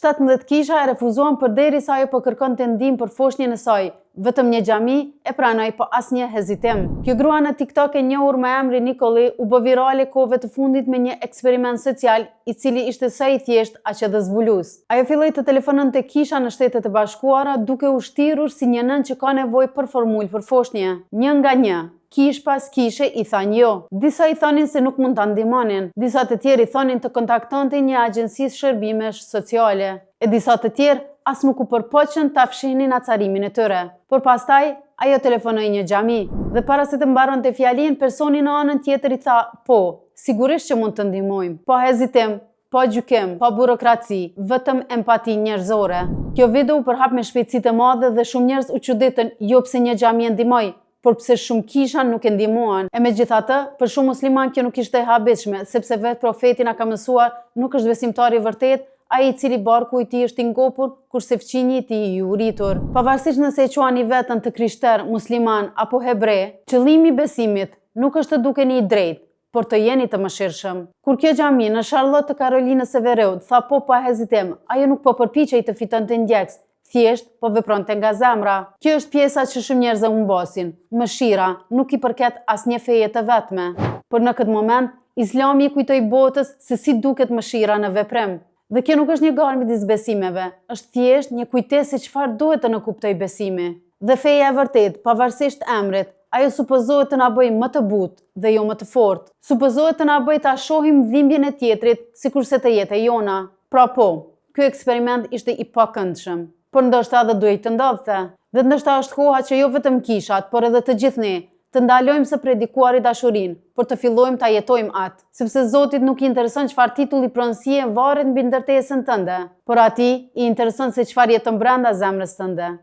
17 kisha e refuzuan përderisa ajo po kërkonte ndihmë për foshnjën e saj. Vetëm një xhami e pranoi pa asnjë hezitim. Kjo grua në TikTok e njohur me emrin Nikoli u bë virale kohëve të fundit me një eksperiment social i cili ishte sa i thjesht aq edhe zbulues. Ajo filloi të telefononte kisha në Shtetet e Bashkuara duke u shtirur si një nën që ka nevojë për formulë për foshnjë. Një nga një, kish pas kishe i thanë jo. Disa i thonin se nuk mund ta ndihmonin, disa të tjerë i thonin të kontaktonte një agjenci shërbimesh sociale, e disa të tjerë as nuk u përpoqën ta fshihnin acarimin e tyre. Por pastaj ajo telefonoi një xhami dhe para se të mbaronte fjalin, personi në anën tjetër i tha: "Po, sigurisht që mund të ndihmojmë." Pa hezitim, pa gjykim, pa burokraci, vetëm empati njerëzore. Kjo video u përhap me shpejtësi të madhe dhe shumë njerëz u çuditën jo pse një xhami e ndihmoi, por pse shumë kisha nuk e ndihmuan. E megjithatë, për shumë musliman kjo nuk ishte e habitshme, sepse vetë profeti na ka mësuar nuk është besimtari i vërtet ai i cili barku i tij është i ngopur, kurse fqinji i tij i uritur. Pavarësisht nëse e quani veten të krishter, musliman apo hebre, qëllimi i besimit nuk është të dukeni i drejtë, por të jeni të mëshirshëm. Kur kjo xhami në Charlotte të Karolinës së Veriut tha po pa hezitim, ajo nuk po përpiqej të fitonte ndjekës, thjesht po vepronte nga zemra. Kjo është pjesa që shumë njerëz e humbasin. Mëshira nuk i përket asnjë feje të vetme. Por në këtë moment, Islami i kujtoi botës se si duket mëshira në veprim. Dhe kjo nuk është një garë midis besimeve, është thjesht një kujtesë se çfarë duhet të na kuptoj besimi. Dhe feja e vërtet, pavarësisht emrit, ajo supozohet të na bëjë më të butë dhe jo më të fortë. Supozohet të na bëjë ta shohim dhimbjen e tjetrit sikurse të jetë e jona. Pra po, ky eksperiment ishte i pakëndshëm, por ndoshta edhe duhej të ndodhte. Dhe ndoshta është koha që jo vetëm kishat, por edhe të gjithë ne të ndalojmë së predikuari dashurinë, por të fillojmë ta jetojmë atë, sepse Zotit nuk i intereson çfarë titulli pronësie varet mbi ndërtesën tënde, por atij i intereson se çfarë jeton brenda zemrës tënde.